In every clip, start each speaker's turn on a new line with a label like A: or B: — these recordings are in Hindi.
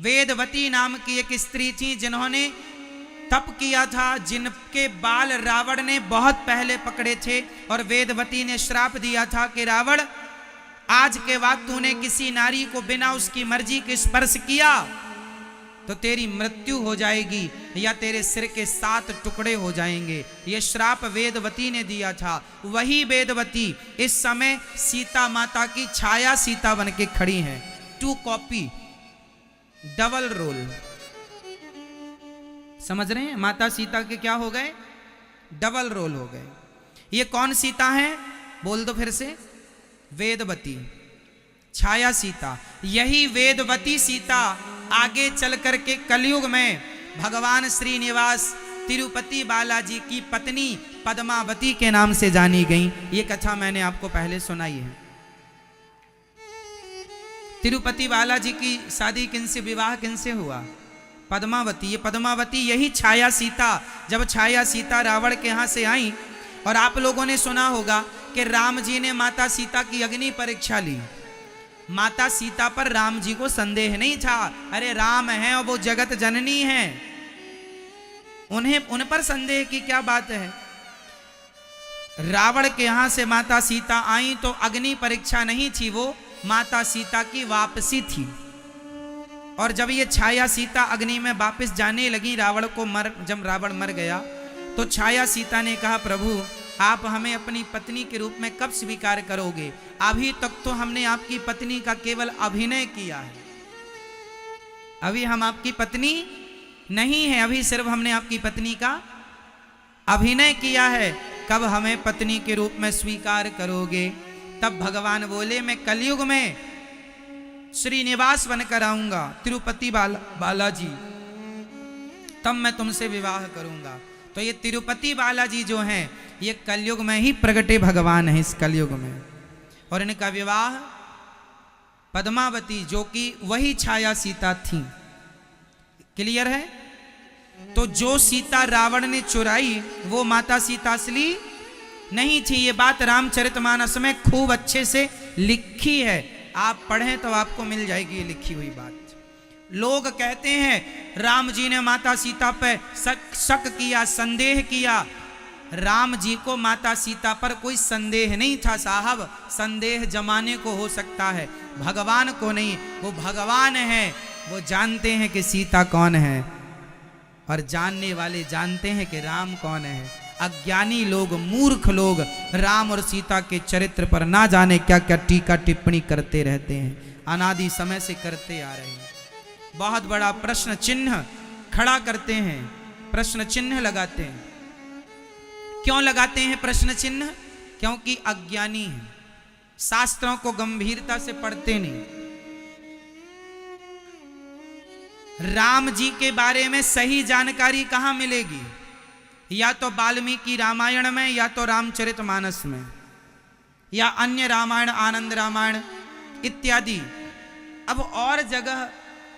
A: वेदवती नाम की एक स्त्री थी जिन्होंने तप किया था, जिनके बाल रावण ने बहुत पहले पकड़े थे और वेदवती ने श्राप दिया था कि रावण, आज के बाद तूने किसी नारी को बिना उसकी मर्जी के स्पर्श किया तो तेरी मृत्यु हो जाएगी या तेरे सिर के 7 टुकड़े हो जाएंगे। यह श्राप वेदवती ने दिया था। वही वेदवती इस समय सीता माता की छाया सीता बन के खड़ी हैं। 2 कॉपी, डबल रोल। समझ रहे हैं? माता सीता के क्या हो गए? डबल रोल हो गए। ये कौन सीता है? बोल दो फिर से। वेदवती, छाया सीता। यही वेदवती सीता आगे चल करके कलयुग में भगवान श्रीनिवास तिरुपति बालाजी की पत्नी पद्मावती के नाम से जानी गई। ये कथा मैंने आपको पहले सुनाई है। तिरुपति बालाजी की शादी किनसे, विवाह किनसे हुआ? पद्मावती। ये पद्मावती यही छाया सीता, जब छाया सीता रावण के यहां से आई, और आप लोगों ने सुना होगा कि राम जी ने माता सीता की अग्नि परीक्षा ली। माता सीता पर राम जी को संदेह नहीं था, अरे राम है और वो जगत जननी है, उन पर संदेह की क्या बात है। रावण के यहां से माता सीता आई तो अग्नि परीक्षा नहीं थी, वो माता सीता की वापसी थी। और जब ये छाया सीता अग्नि में वापस जाने लगी, जब रावण मर गया तो छाया सीता ने कहा, प्रभु आप हमें अपनी पत्नी के रूप में कब स्वीकार करोगे? अभी तक तो हमने आपकी पत्नी का केवल अभिनय किया है, अभी हम आपकी पत्नी नहीं है, अभी सिर्फ हमने आपकी पत्नी का अभिनय किया है, कब हमें पत्नी के रूप में स्वीकार करोगे? तब भगवान बोले, मैं कलयुग में श्रीनिवास बनकर आऊंगा, तिरुपति बालाजी, तब मैं तुमसे विवाह करूंगा। तो ये तिरुपति बालाजी जो हैं, ये कलयुग में ही प्रगटे भगवान हैं, इस कलयुग में। और इनका विवाह पद्मावती, जो कि वही छाया सीता थी। क्लियर है? तो जो सीता रावण ने चुराई वो माता सीता असली नहीं थी। ये बात रामचरितमानस में खूब अच्छे से लिखी है, आप पढ़ें तो आपको मिल जाएगी ये लिखी हुई बात। लोग कहते हैं राम जी ने माता सीता पर शक किया, संदेह किया। राम जी को माता सीता पर कोई संदेह नहीं था साहब, संदेह जमाने को हो सकता है, भगवान को नहीं। वो भगवान है, वो जानते हैं कि सीता कौन है, और जानने वाले जानते हैं कि राम कौन है। अज्ञानी लोग, मूर्ख लोग राम और सीता के चरित्र पर ना जाने क्या क्या टीका टिप्पणी करते रहते हैं, अनादि समय से करते आ रहे हैं। बहुत बड़ा प्रश्न चिन्ह खड़ा करते हैं, प्रश्न चिन्ह लगाते हैं। क्यों लगाते हैं प्रश्न चिन्ह? क्योंकि अज्ञानी हैं, शास्त्रों को गंभीरता से पढ़ते नहीं। राम जी के बारे में सही जानकारी कहां मिलेगी? या तो वाल्मीकि रामायण में, या तो रामचरितमानस में, या अन्य रामायण, आनंद रामायण इत्यादि। अब और जगह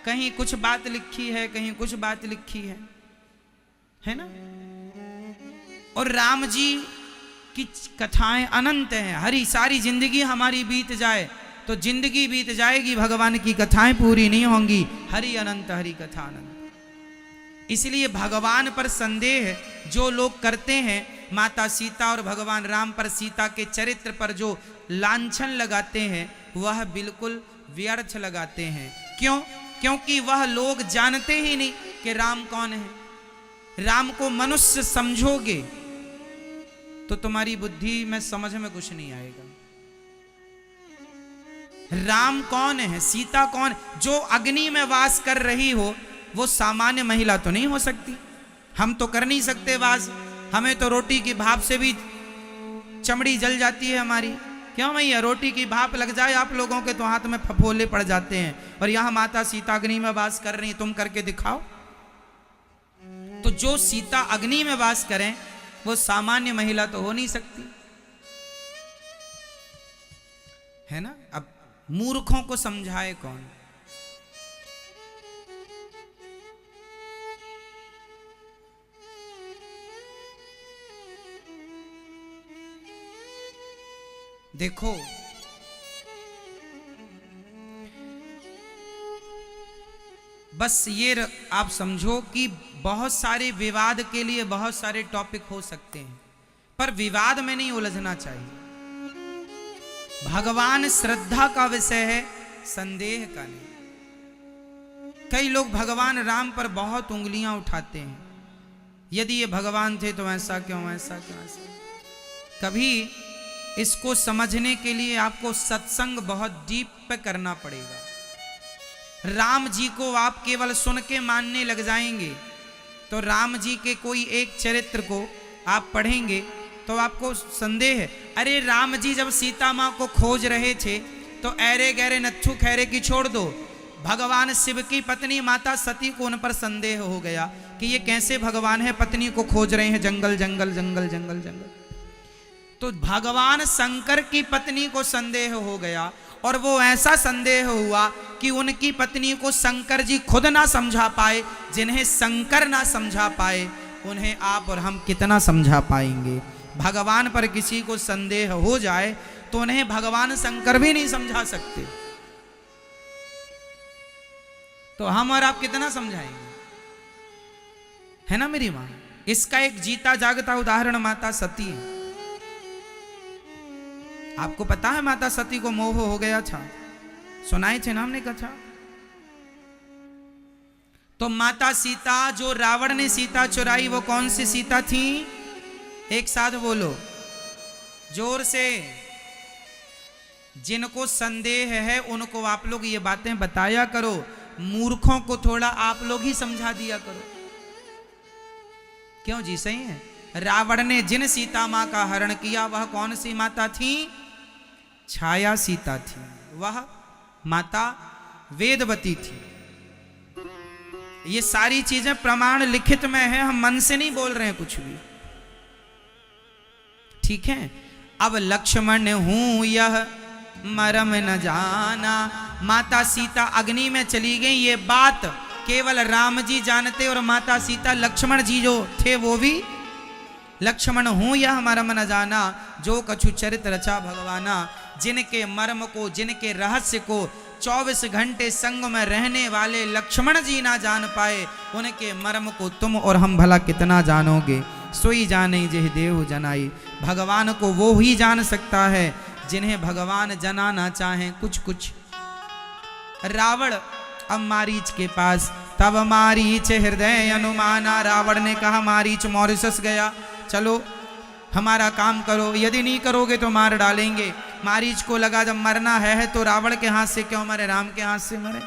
A: कहीं कुछ बात लिखी है, कहीं कुछ बात लिखी है ना? और राम जी की कथाएं अनंत हैं। हरी सारी जिंदगी हमारी बीत जाए तो जिंदगी बीत जाएगी, भगवान की कथाएं पूरी नहीं होंगी। हरि अनंत, हरि कथा अनंत। इसलिए भगवान पर संदेह जो लोग करते हैं, माता सीता और भगवान राम पर, सीता के चरित्र पर जो लांछन लगाते हैं, वह बिल्कुल व्यर्थ लगाते हैं। क्यों? क्योंकि वह लोग जानते ही नहीं कि राम कौन है। राम को मनुष्य समझोगे तो तुम्हारी बुद्धि में, समझ में कुछ नहीं आएगा। राम कौन है, सीता कौन? जो अग्नि में वास कर रही हो वो सामान्य महिला तो नहीं हो सकती। हम तो कर नहीं सकते वास, हमें तो रोटी की भाप से भी चमड़ी जल जाती है हमारी। क्यों भैया? रोटी की भाप लग जाए आप लोगों के तो हाथ में फफोले पड़ जाते हैं। और यहां माता सीता अग्नि में वास कर रही, तुम करके दिखाओ। तो जो सीता अग्नि में वास करें वो सामान्य महिला तो हो नहीं सकती, है ना? अब मूर्खों को समझाए कौन? देखो, बस ये आप समझो कि बहुत सारे विवाद के लिए बहुत सारे टॉपिक हो सकते हैं, पर विवाद में नहीं उलझना चाहिए। भगवान श्रद्धा का विषय है, संदेह का नहीं। कई लोग भगवान राम पर बहुत उंगलियां उठाते हैं, यदि ये भगवान थे तो ऐसा क्यों, ऐसा क्यों, ऐसा। कभी इसको समझने के लिए आपको सत्संग बहुत डीप पे करना पड़ेगा। राम जी को आप केवल सुन के मानने लग जाएंगे तो राम जी के कोई एक चरित्र को आप पढ़ेंगे तो आपको संदेह है, अरे राम जी जब सीता माँ को खोज रहे थे तो ऐरे गहरे नत्थु खैरे की छोड़ दो, भगवान शिव की पत्नी माता सती को उन पर संदेह हो गया कि ये कैसे भगवान है, पत्नी को खोज रहे हैं जंगल जंगल जंगल जंगल जंगल। तो भगवान शंकर की पत्नी को संदेह हो गया और वो ऐसा संदेह हुआ कि उनकी पत्नी को शंकर जी खुद ना समझा पाए। जिन्हें शंकर ना समझा पाए उन्हें आप और हम कितना समझा पाएंगे। भगवान पर किसी को संदेह हो जाए तो उन्हें भगवान शंकर भी नहीं समझा सकते, तो हम और आप कितना समझाएंगे, है ना मेरी मां। इसका एक जीता जागता उदाहरण माता सती है। आपको पता है माता सती को मोह हो गया था, सुनाए थे ना हमने कथा। तो माता सीता, जो रावण ने सीता चुराई, वो कौन सी सीता थी? एक साथ बोलो जोर से। जिनको संदेह है उनको आप लोग ये बातें बताया करो, मूर्खों को थोड़ा आप लोग ही समझा दिया करो। क्यों जी, सही है। रावण ने जिन सीता मां का हरण किया वह कौन सी माता थी? छाया सीता थी, वह माता वेदवती थी। ये सारी चीजें प्रमाण लिखित में है, हम मन से नहीं बोल रहे हैं कुछ भी, ठीक है। अब लक्ष्मण हूं यह मरम न जाना, माता सीता अग्नि में चली गई, ये बात केवल राम जी जानते और माता सीता, लक्ष्मण जी जो थे वो भी। लक्ष्मण हूं यह मरम न जाना, जो कछु चरित रचा भगवाना। जिनके मर्म को, जिनके रहस्य को 24 घंटे संग में रहने वाले लक्ष्मण जी ना जान पाए, उनके मर्म को तुम और हम भला कितना जानोगे। सोई जाने जेह देव जनाई, भगवान को वो ही जान सकता है जिन्हें भगवान जनाना चाहें कुछ कुछ। रावण अब मारीच के पास, तब मारीच हृदय अनुमाना। रावण ने कहा मारीच मॉरिशस गया, चलो हमारा काम करो, यदि नहीं करोगे तो मार डालेंगे। मारीच को लगा जब मरना है तो रावण के हाथ से क्यों मरे, राम के हाथ से मरे,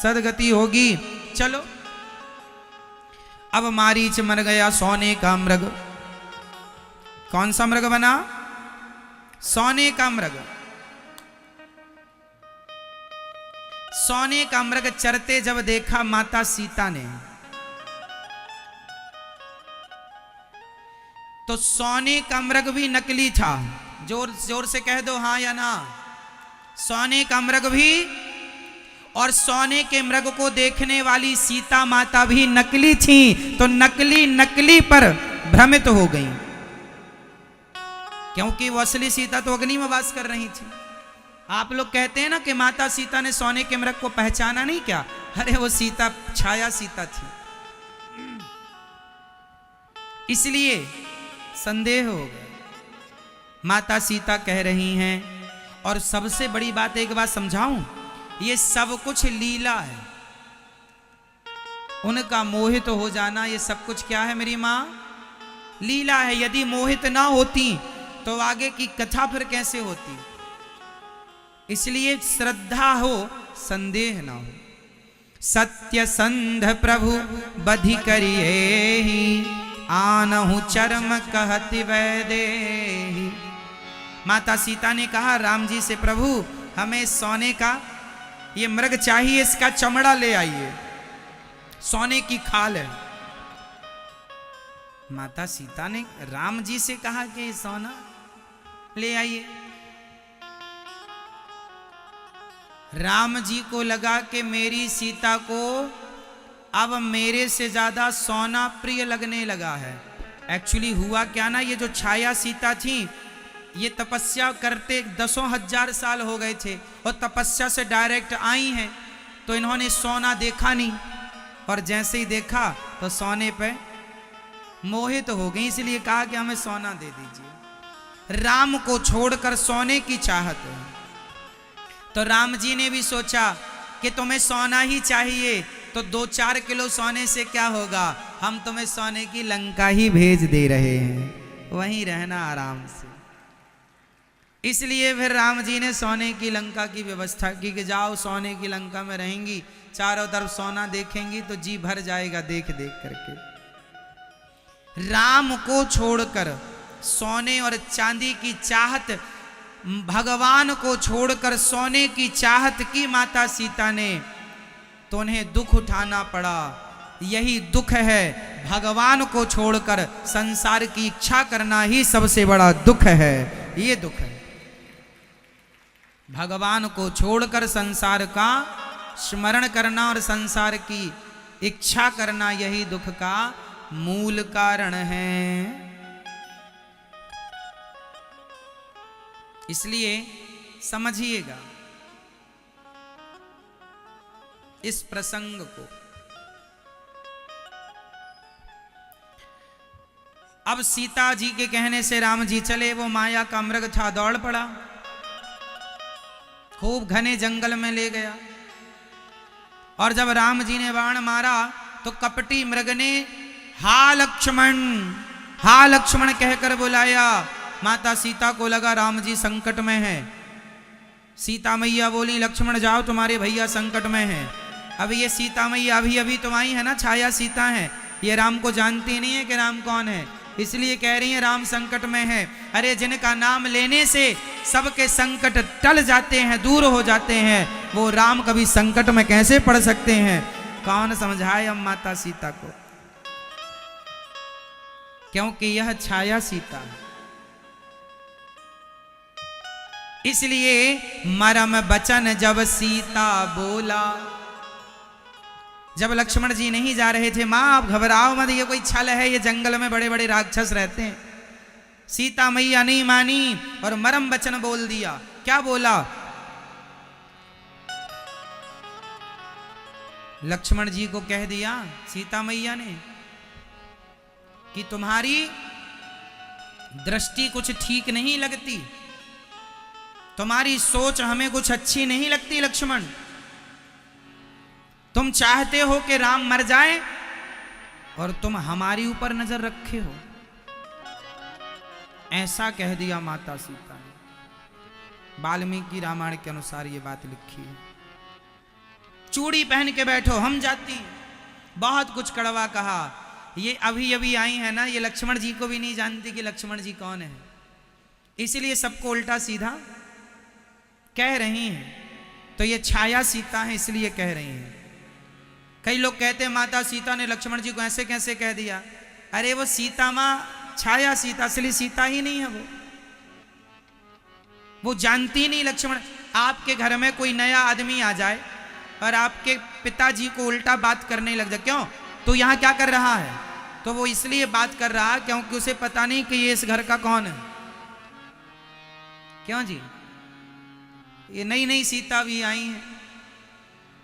A: सदगति होगी। चलो अब मारीच मर गया, सोने का मृग। कौन सा मृग बना? सोने का मृग। सोने का मृग चरते जब देखा माता सीता ने, तो सोने का मृग भी नकली था। जोर जोर से कह दो हाँ या ना। सोने का मृग भी, और सोने के मृग को देखने वाली सीता माता भी नकली थी। तो नकली नकली पर भ्रमित हो गई, क्योंकि वो असली सीता तो अग्नि में वास कर रही थी। आप लोग कहते हैं ना कि माता सीता ने सोने के मृग को पहचाना नहीं क्या? अरे वो सीता छाया सीता थी, इसलिए संदेह हो गया। माता सीता कह रही हैं, और सबसे बड़ी बात एक बात समझाऊं, ये सब कुछ लीला है। उनका मोहित हो जाना, ये सब कुछ क्या है मेरी मां? लीला है। यदि मोहित ना होती तो आगे की कथा फिर कैसे होती? इसलिए श्रद्धा हो, संदेह ना हो। सत्य संध प्रभु बधि करिए, आनहु चरम कहति वैदेही। माता सीता ने कहा राम जी से, प्रभु हमें सोने का ये मृग चाहिए, इसका चमड़ा ले आइए, सोने की खाल है। माता सीता ने राम जी से कहा कि सोना ले आइए। राम जी को लगा कि मेरी सीता को अब मेरे से ज्यादा सोना प्रिय लगने लगा है। एक्चुअली हुआ क्या ना, ये जो छाया सीता थी ये तपस्या करते 10,000 साल हो गए थे और तपस्या से डायरेक्ट आई हैं, तो इन्होंने सोना देखा नहीं, और जैसे ही देखा तो सोने पे मोहित हो गई, इसलिए कहा कि हमें सोना दे दीजिए। राम को छोड़कर सोने की चाहत है। तो राम जी ने भी सोचा कि तुम्हें सोना ही चाहिए तो 2-4 किलो सोने से क्या होगा, हम तुम्हें सोने की लंका ही भेज दे रहे हैं, वहीं रहना आराम से। इसलिए फिर राम जी ने सोने की लंका की व्यवस्था की कि जाओ सोने की लंका में रहेंगी, चारों तरफ सोना देखेंगी तो जी भर जाएगा देख देख करके। राम को छोड़कर सोने और चांदी की चाहत, भगवान को छोड़कर सोने की चाहत की माता सीता ने, तो उन्हें दुख उठाना पड़ा। यही दुख है, भगवान को छोड़कर संसार की इच्छा करना ही सबसे बड़ा दुख है। ये दुख है, भगवान को छोड़कर संसार का स्मरण करना और संसार की इच्छा करना, यही दुख का मूल कारण है। इसलिए समझिएगा इस प्रसंग को। अब सीता जी के कहने से राम जी चले, वो माया का मृग था दौड़ पड़ा, खूब घने जंगल में ले गया। और जब राम जी ने बाण मारा तो कपटी मृग ने हा लक्ष्मण, हा लक्ष्मण कहकर बुलाया। माता सीता को लगा राम जी संकट में है। सीता मैया बोली लक्ष्मण जाओ तुम्हारे भैया संकट में हैं। अब ये सीता मैया अभी अभी तुम आई है ना, छाया सीता है, ये राम को जानती नहीं है कि राम कौन है, इसलिए कह रही है राम संकट में है। अरे जिनका नाम लेने से सबके संकट टल जाते हैं, दूर हो जाते हैं, वो राम कभी संकट में कैसे पड़ सकते हैं। कौन समझाए अब माता सीता को, क्योंकि यह छाया सीता है। इसलिए मरम बचन जब सीता बोला, जब लक्ष्मण जी नहीं जा रहे थे, मां आप घबराओ मत, ये कोई छल है, ये जंगल में बड़े बड़े राक्षस रहते हैं। सीता मैया नहीं मानी और मरम वचन बोल दिया। क्या बोला? लक्ष्मण जी को कह दिया सीता मैया ने कि तुम्हारी दृष्टि कुछ ठीक नहीं लगती, तुम्हारी सोच हमें कुछ अच्छी नहीं लगती लक्ष्मण। तुम चाहते हो कि राम मर जाए और तुम हमारी ऊपर नजर रखे हो। ऐसा कह दिया माता सीता ने। वाल्मीकि रामायण के अनुसार ये बात लिखी है। चूड़ी पहन के बैठो हम जाती, बहुत कुछ कड़वा कहा। ये अभी अभी आई है ना, ये लक्ष्मण जी को भी नहीं जानती कि लक्ष्मण जी कौन है, इसलिए सबको उल्टा सीधा कह रही हैं। तो ये छाया सीता है इसलिए कह रही हैं। कई लोग कहते हैं माता सीता ने लक्ष्मण जी को ऐसे कैसे कह दिया। अरे वो सीता माँ छाया सीता, असली सीता ही नहीं है वो जानती नहीं लक्ष्मण। आपके घर में कोई नया आदमी आ जाए और आपके पिताजी को उल्टा बात करने लग जाए, क्यों तो यहाँ क्या कर रहा है, तो वो इसलिए बात कर रहा है क्योंकि उसे पता नहीं कि ये इस घर का कौन है। क्यों जी, ये नई नई सीता भी आई है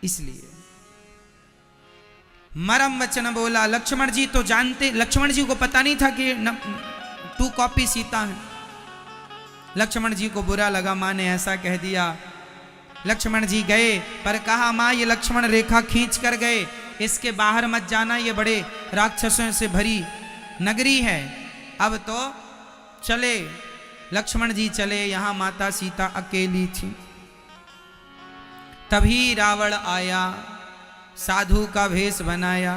A: इसलिए। मरम वचन बोला। लक्ष्मण जी तो जानते, लक्ष्मण जी को पता नहीं था कि 2 कॉपी सीता है। लक्ष्मण जी को बुरा लगा, माँ ने ऐसा कह दिया। लक्ष्मण जी गए पर कहा माँ ये लक्ष्मण रेखा खींच कर गए, इसके बाहर मत जाना, ये बड़े राक्षसों से भरी नगरी है। अब तो चले। लक्ष्मण जी चले, यहां माता सीता अकेली थी। तभी रावण आया, साधु का भेष बनाया।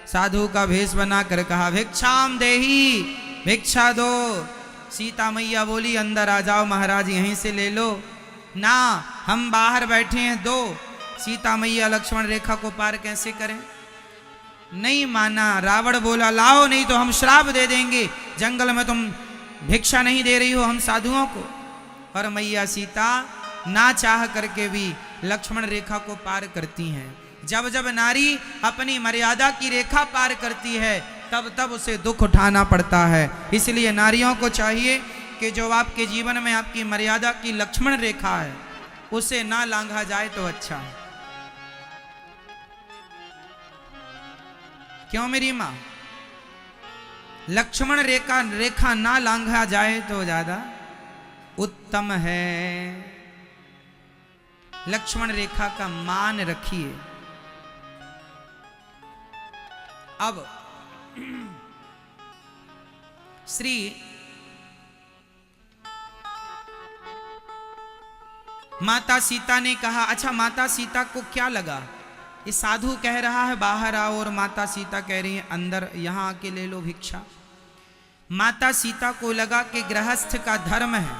A: साधु का भेष बनाकर कहा भिक्षाम देही, भिक्षा दो। सीता मैया बोली अंदर आ जाओ महाराज, यहीं से ले लो ना, हम बाहर बैठे हैं दो। सीता मैया लक्ष्मण रेखा को पार कैसे करें, नहीं माना। रावण बोला लाओ नहीं तो हम श्राप दे देंगे, जंगल में तुम भिक्षा नहीं दे रही हो हम साधुओं को। और मैया सीता ना चाह करके भी लक्ष्मण रेखा को पार करती हैं। जब जब नारी अपनी मर्यादा की रेखा पार करती है तब तब उसे दुख उठाना पड़ता है। इसलिए नारियों को चाहिए कि जो आपके जीवन में आपकी मर्यादा की लक्ष्मण रेखा है उसे ना लांघा जाए तो अच्छा है। क्यों मेरी माँ? लक्ष्मण रेखा ना लांघा जाए तो ज्यादा उत्तम है। लक्ष्मण रेखा का मान रखिए। अब श्री माता सीता ने कहा, अच्छा माता सीता को क्या लगा? ये साधु कह रहा है बाहर आओ और माता सीता कह रही है अंदर, यहां आके ले लो भिक्षा। माता सीता को लगा कि गृहस्थ का धर्म है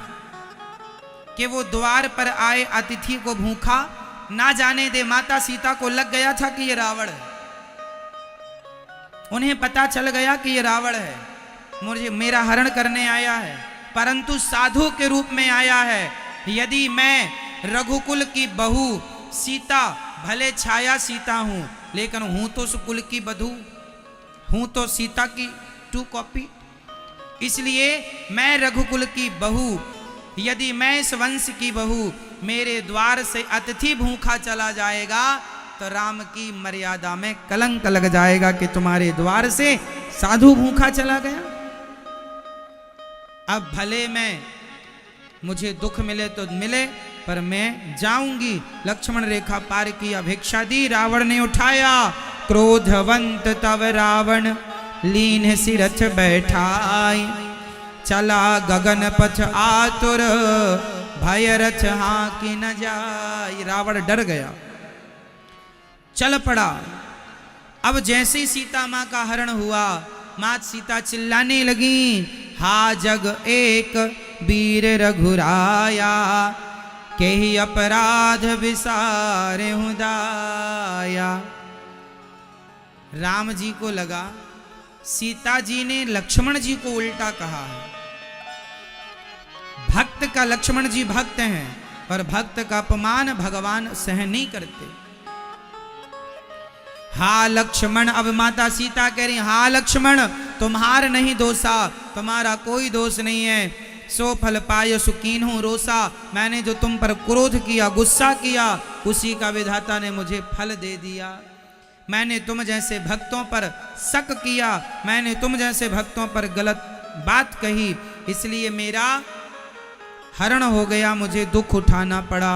A: कि वो द्वार पर आए अतिथि को भूखा ना जाने दे। माता सीता को लग गया था कि ये रावण है, उन्हें पता चल गया कि ये रावण है, मुझे मेरा हरण करने आया है, परंतु साधु के रूप में आया है। यदि मैं रघुकुल की बहू सीता, भले छाया सीता हूं लेकिन हूं तो सुकुल की बधू, हूं तो सीता की 2 कॉपी। इसलिए मैं रघुकुल की बहू, यदि मैं इस वंश की बहू, मेरे द्वार से अतिथि भूखा चला जाएगा तो राम की मर्यादा में कलंक लग जाएगा कि तुम्हारे द्वार से साधु भूखा चला गया। अब भले मैं मुझे दुख मिले तो मिले, पर मैं जाऊंगी। लक्ष्मण रेखा पार किया, भिक्षा दी, रावण ने उठाया। क्रोधवंत तब रावण लीन सिरथ बैठाई, चला गगन पथ आतुर भय रथ हांकी न जाय। रावण डर गया, चल पड़ा। अब जैसे सीता मां का हरण हुआ, मात सीता चिल्लाने लगी, हा जग एक वीर रघुराया, केहि अपराध विसारे दाया। राम जी को लगा सीता जी ने लक्ष्मण जी को उल्टा कहा है। भक्त का, लक्ष्मण जी भक्त हैं और भक्त का अपमान भगवान सहन नहीं करते। हा लक्ष्मण, अब माता सीता कह रही, हा लक्ष्मण तुम्हार नहीं दोषा, तुम्हारा कोई दोष नहीं है। सो फल पाय सुकीन हूं रोसा, मैंने जो तुम पर क्रोध किया, गुस्सा किया, उसी का विधाता ने मुझे फल दे दिया। मैंने तुम जैसे भक्तों पर शक किया, मैंने तुम जैसे भक्तों पर गलत बात कही, इसलिए मेरा हरण हो गया, मुझे दुख उठाना पड़ा।